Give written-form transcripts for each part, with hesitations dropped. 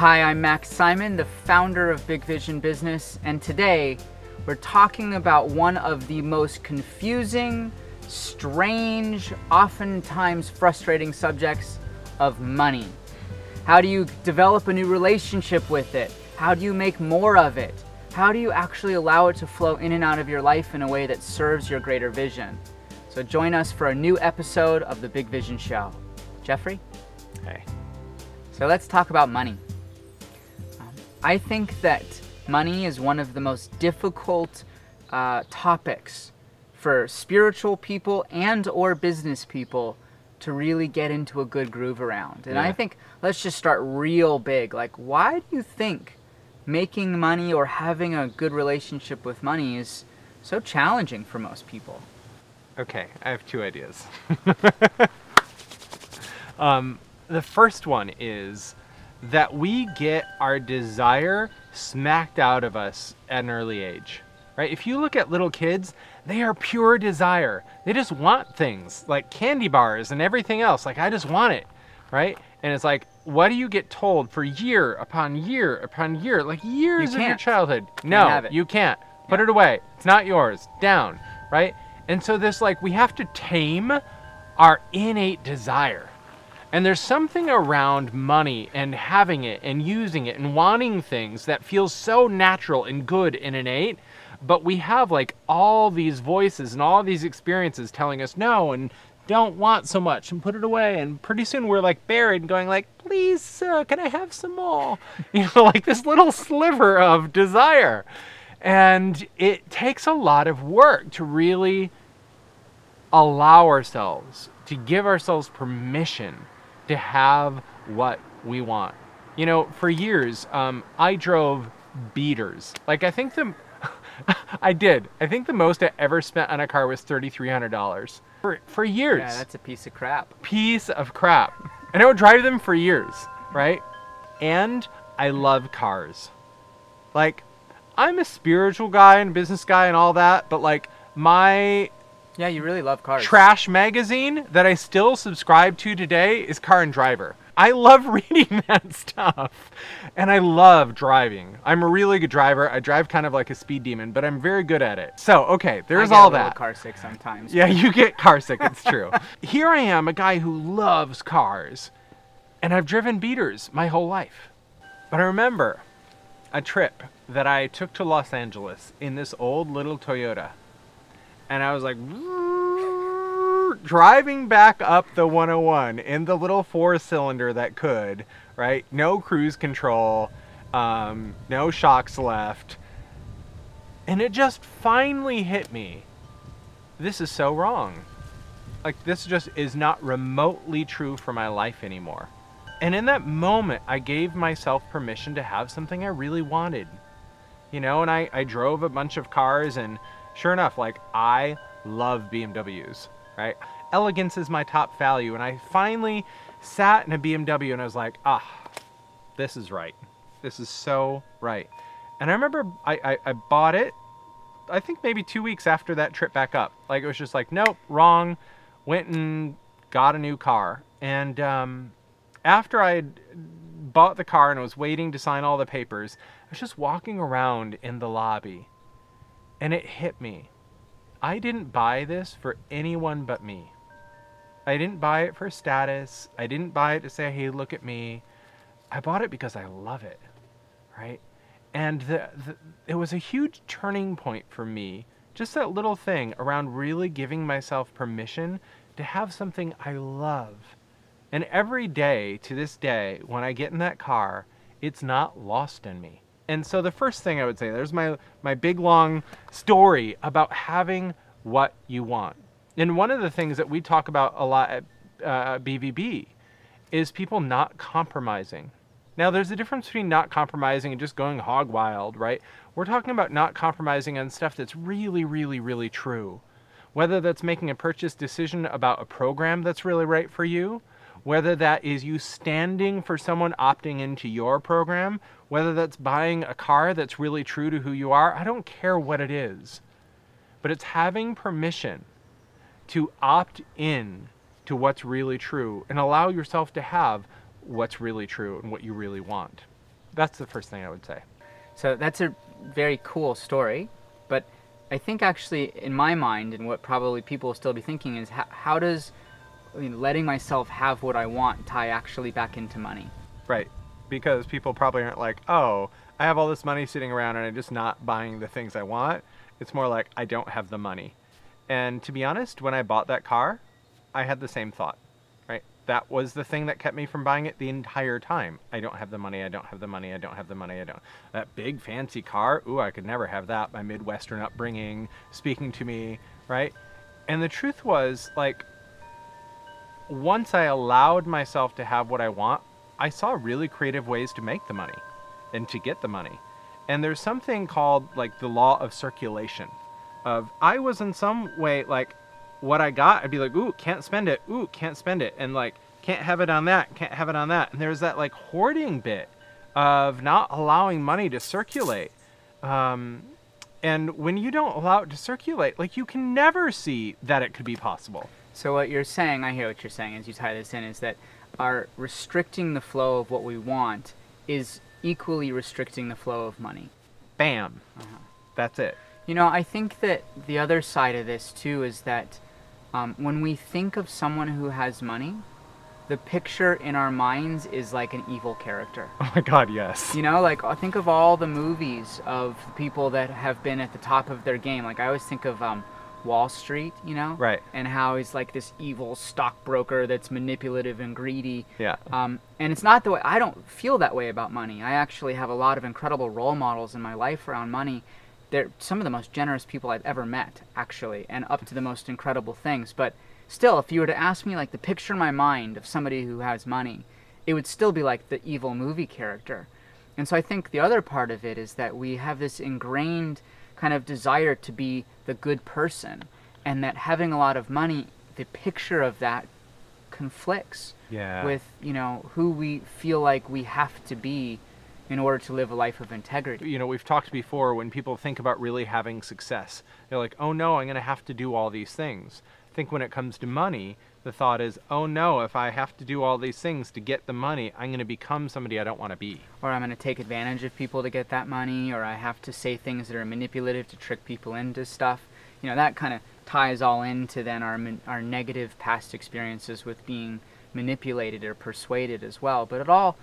Hi, I'm Max Simon, the founder of Big Vision Business, and today we're talking about one of the most confusing, strange, oftentimes frustrating subjects of money. How do you develop a new relationship with it? How do you make more of it? How do you actually allow it to flow in and out of your life in a way that serves your greater vision? So join us for a new episode of the Big Vision Show. Jeffrey? Hey. So let's talk about money. I think that money is one of the most difficult topics for spiritual people and or business people to really get into a good groove around. And I think let's just start real big. Like, why do you think making money or having a good relationship with money is so challenging for most people? Okay, I have two ideas. The first one is that we get our desire smacked out of us at an early age, right? If you look at little kids, they are pure desire. They just want things like candy bars and everything else. Like, I just want it, right? And it's like, what do you get told for year upon year upon year, like years of your childhood? No, you can't. Put it away. It's not yours. Down, right? And so this, like, we have to tame our innate desire. And there's something around money and having it and using it and wanting things that feels so natural and good and innate, but we have like all these voices and all these experiences telling us no and don't want so much and put it away, and pretty soon we're like buried and going like, please, can I have some more? You know, like this little sliver of desire. And it takes a lot of work to really allow ourselves, to give ourselves permission to have what we want. You know, for years, I drove beaters. Like, I think I think the most I ever spent on a car was $3,300 for years. Yeah, that's a piece of crap. Piece of crap. And I would drive them for years, right? And I love cars. Like, I'm a spiritual guy and business guy and all that, but like yeah, you really love cars. Trash magazine that I still subscribe to today is Car and Driver. I love reading that stuff. And I love driving. I'm a really good driver. I drive kind of like a speed demon, but I'm very good at it. So, okay, there's all that. I get car sick sometimes. Yeah, you get car sick, it's true. Here I am, a guy who loves cars, and I've driven beaters my whole life. But I remember a trip that I took to Los Angeles in this old little Toyota. And I was like, driving back up the 101 in the little 4-cylinder that could, right? No cruise control, no shocks left. And it just finally hit me. This is so wrong. Like, this just is not remotely true for my life anymore. And in that moment, I gave myself permission to have something I really wanted. You know, and I drove a bunch of cars, and sure enough, like, I love BMWs, right? Elegance is my top value. And I finally sat in a BMW and I was like, this is right. This is so right. And I remember I bought it, I think maybe 2 weeks after that trip back up. Like, it was just like, nope, wrong. Went and got a new car. And after I had bought the car and I was waiting to sign all the papers, I was just walking around in the lobby. And it hit me. I didn't buy this for anyone but me. I didn't buy it for status. I didn't buy it to say, hey, look at me. I bought it because I love it, right? And it was a huge turning point for me. Just that little thing around really giving myself permission to have something I love. And every day, to this day, when I get in that car, it's not lost in me. And so the first thing I would say, there's my big long story about having what you want. And one of the things that we talk about a lot at BVB is people not compromising. Now, there's a difference between not compromising and just going hog wild, right? We're talking about not compromising on stuff that's really, really, really true. Whether that's making a purchase decision about a program that's really right for you, whether that is you standing for someone opting into your program, whether that's buying a car that's really true to who you are, I don't care what it is. But it's having permission to opt in to what's really true and allow yourself to have what's really true and what you really want. That's the first thing I would say. So that's a very cool story, but I think actually in my mind, and what probably people will still be thinking is, how does letting myself have what I want tie actually back into money? Right. Because people probably aren't like, oh, I have all this money sitting around and I'm just not buying the things I want. It's more like, I don't have the money. And to be honest, when I bought that car, I had the same thought, right? That was the thing that kept me from buying it the entire time. I don't have the money, I don't have the money, I don't have the money, I don't. That big fancy car, ooh, I could never have that. My Midwestern upbringing speaking to me, right? And the truth was, like, once I allowed myself to have what I want, I saw really creative ways to make the money and to get the money. And there's something called like the law of circulation. I was in some way like what I got, I'd be like, ooh, can't spend it. Ooh, can't spend it. And like, can't have it on that. Can't have it on that. And there's that like hoarding bit of not allowing money to circulate. And when you don't allow it to circulate, like you can never see that it could be possible. So what you're saying, I hear what you're saying as you tie this in, is that our restricting the flow of what we want is equally restricting the flow of money. Bam. That's it. I think that the other side of this too is that when we think of someone who has money, the picture in our minds is like an evil character. Oh my God, yes. Like I think of all the movies of people that have been at the top of their game. Like I always think of Wall Street, Right. And how he's like this evil stockbroker that's manipulative and greedy. Yeah. And it's not the way, I don't feel that way about money. I actually have a lot of incredible role models in my life around money. They're some of the most generous people I've ever met, actually, and up to the most incredible things. But still, if you were to ask me like the picture in my mind of somebody who has money, it would still be like the evil movie character. And so I think the other part of it is that we have this ingrained kind of desire to be the good person, and that having a lot of money, the picture of that conflicts with who we feel like we have to be in order to live a life of integrity. We've talked before, when people think about really having success, they're like, oh no, I'm going to have to do all these things. I think when it comes to money, the thought is, oh no, if I have to do all these things to get the money, I'm going to become somebody I don't want to be. Or I'm going to take advantage of people to get that money, or I have to say things that are manipulative to trick people into stuff. That kind of ties all into then our negative past experiences with being manipulated or persuaded as well. But it all,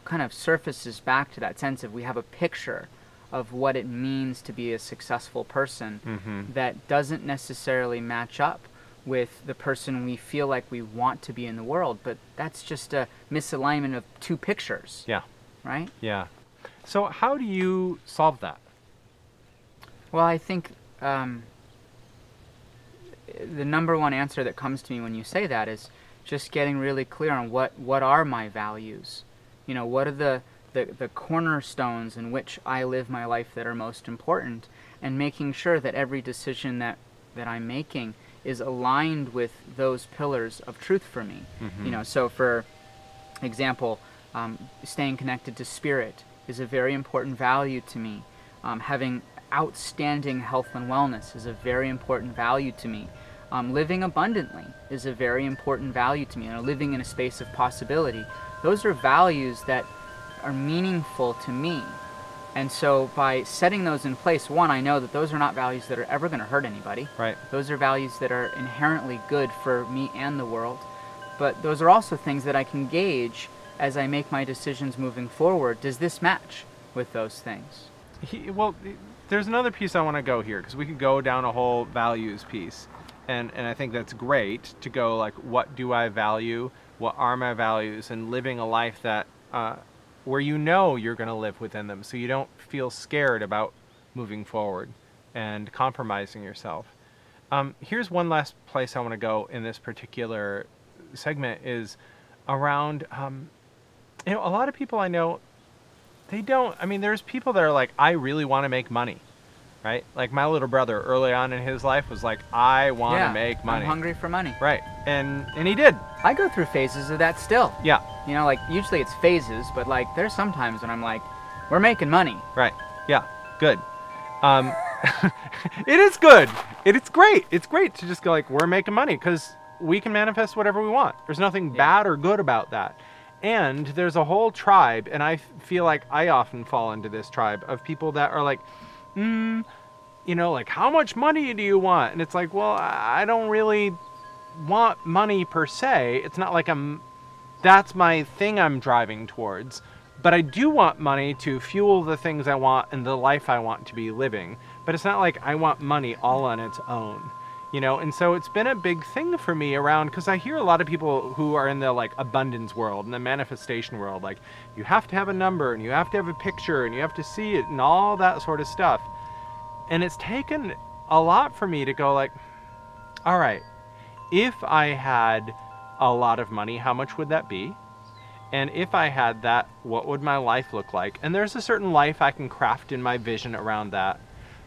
kind of surfaces back to that sense of we have a picture of what it means to be a successful person that doesn't necessarily match up with the person we feel like we want to be in the world, but that's just a misalignment of two pictures. Yeah. Right? Yeah. So how do you solve that? Well, I think the number one answer that comes to me when you say that is just getting really clear on what are my values. What are the cornerstones in which I live my life that are most important, and making sure that every decision that I'm making is aligned with those pillars of truth for me. So for example, staying connected to spirit is a very important value to me. Having outstanding health and wellness is a very important value to me. Living abundantly is a very important value to me. Living in a space of possibility. Those are values that are meaningful to me. And so by setting those in place, one, I know that those are not values that are ever going to hurt anybody. Right. Those are values that are inherently good for me and the world. But those are also things that I can gauge as I make my decisions moving forward. Does this match with those things? Well, there's another piece I want to go here, because we could go down a whole values piece. And I think that's great to go like, what do I value? What are my values? And living a life that where you're going to live within them, so you don't feel scared about moving forward and compromising yourself. Here's one last place I want to go in this particular segment is around, a lot of people I know, there's people that are like, I really want to make money, right? Like my little brother early on in his life was like, I want to make money. I'm hungry for money. Right. And he did. I go through phases of that still. Yeah. Like usually it's phases, but like there's some times when I'm like, we're making money. Right. Yeah. Good. It is good. It's great. It's great to just go like, we're making money, because we can manifest whatever we want. There's nothing bad or good about that. And there's a whole tribe, and I feel like I often fall into this tribe of people that are like, like, how much money do you want? And it's like, well, I don't really want money per se. It's not like that's my thing I'm driving towards. But I do want money to fuel the things I want and the life I want to be living. But it's not like I want money all on its own. And so it's been a big thing for me around, because I hear a lot of people who are in the like abundance world and the manifestation world, like you have to have a number and you have to have a picture and you have to see it and all that sort of stuff. And it's taken a lot for me to go like, all right, if I had a lot of money, how much would that be? And if I had that, what would my life look like? And there's a certain life I can craft in my vision around that.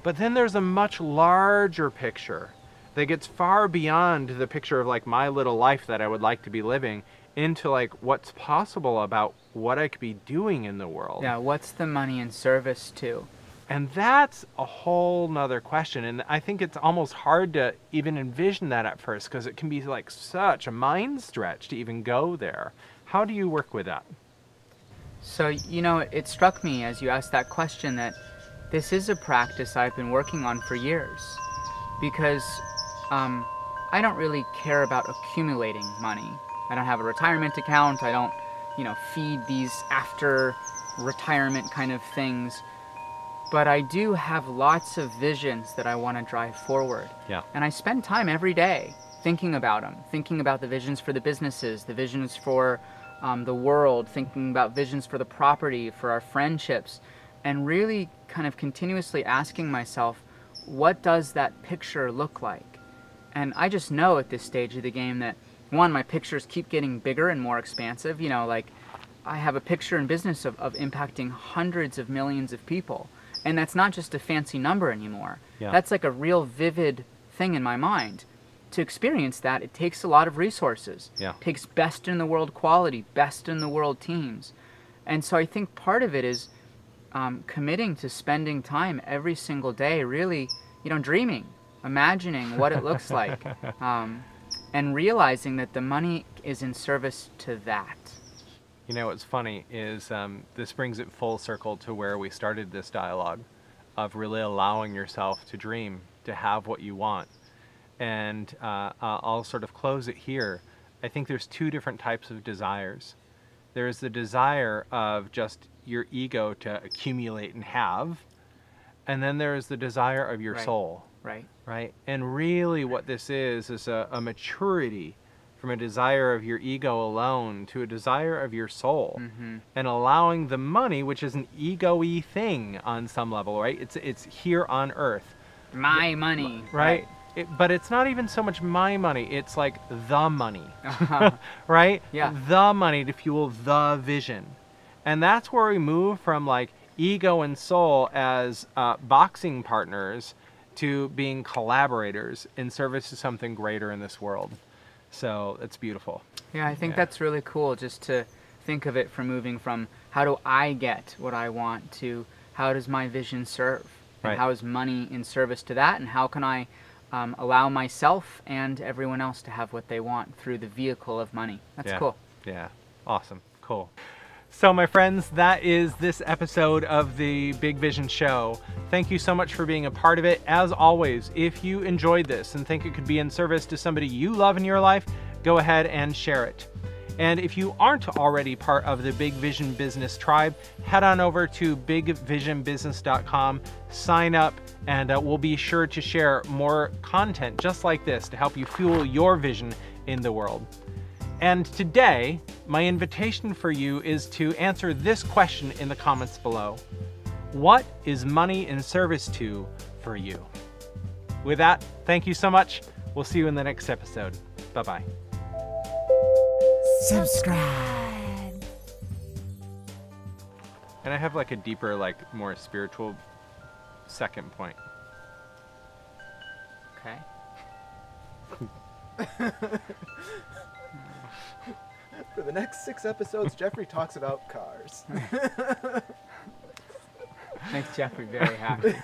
But then there's a much larger picture that gets far beyond the picture of like my little life that I would like to be living, into like what's possible about what I could be doing in the world. Yeah, what's the money in service to? And that's a whole nother question. And I think it's almost hard to even envision that at first, because it can be like such a mind stretch to even go there. How do you work with that? So, it struck me as you asked that question that this is a practice I've been working on for years, because I don't really care about accumulating money. I don't have a retirement account. I don't, feed these after retirement kind of things. But I do have lots of visions that I want to drive forward. Yeah. And I spend time every day thinking about them, thinking about the visions for the businesses, the visions for the world, thinking about visions for the property, for our friendships, and really kind of continuously asking myself, what does that picture look like? And I just know at this stage of the game that, one, my pictures keep getting bigger and more expansive. Like I have a picture in business of impacting hundreds of millions of people. And that's not just a fancy number anymore. Yeah. That's like a real vivid thing in my mind. To experience that, it takes a lot of resources. Yeah. It takes best in the world quality, best in the world teams. And so I think part of it is committing to spending time every single day, really, dreaming, imagining what it looks like, and realizing that the money is in service to that. What's funny is this brings it full circle to where we started this dialogue of really allowing yourself to dream, to have what you want. And I'll sort of close it here. I think there's two different types of desires. There's the desire of just your ego to accumulate and have, and then there's the desire of your soul. Right? And really what this is a maturity from a desire of your ego alone to a desire of your soul. Mm-hmm. And allowing the money, which is an ego-y thing on some level, right? It's here on earth. My money. Right? But it's not even so much my money, it's like the money, right? Yeah. The money to fuel the vision. And that's where we move from like ego and soul as boxing partners to being collaborators in service to something greater in this world. So it's beautiful. Yeah, I think that's really cool, just to think of it from moving from how do I get what I want to how does my vision serve? And how is money in service to that? And how can I allow myself and everyone else to have what they want through the vehicle of money? That's cool. Yeah, awesome, cool. So my friends, that is this episode of the Big Vision Show. Thank you so much for being a part of it. As always, if you enjoyed this and think it could be in service to somebody you love in your life, go ahead and share it. And if you aren't already part of the Big Vision Business Tribe, head on over to bigvisionbusiness.com, sign up, and we'll be sure to share more content just like this to help you fuel your vision in the world. And today, my invitation for you is to answer this question in the comments below. What is money in service to for you? With that, thank you so much. We'll see you in the next episode. Bye-bye. Subscribe. And I have like a deeper, like more spiritual second point. Okay. For the next 6 episodes, Jeffrey talks about cars. Makes Jeffrey very happy.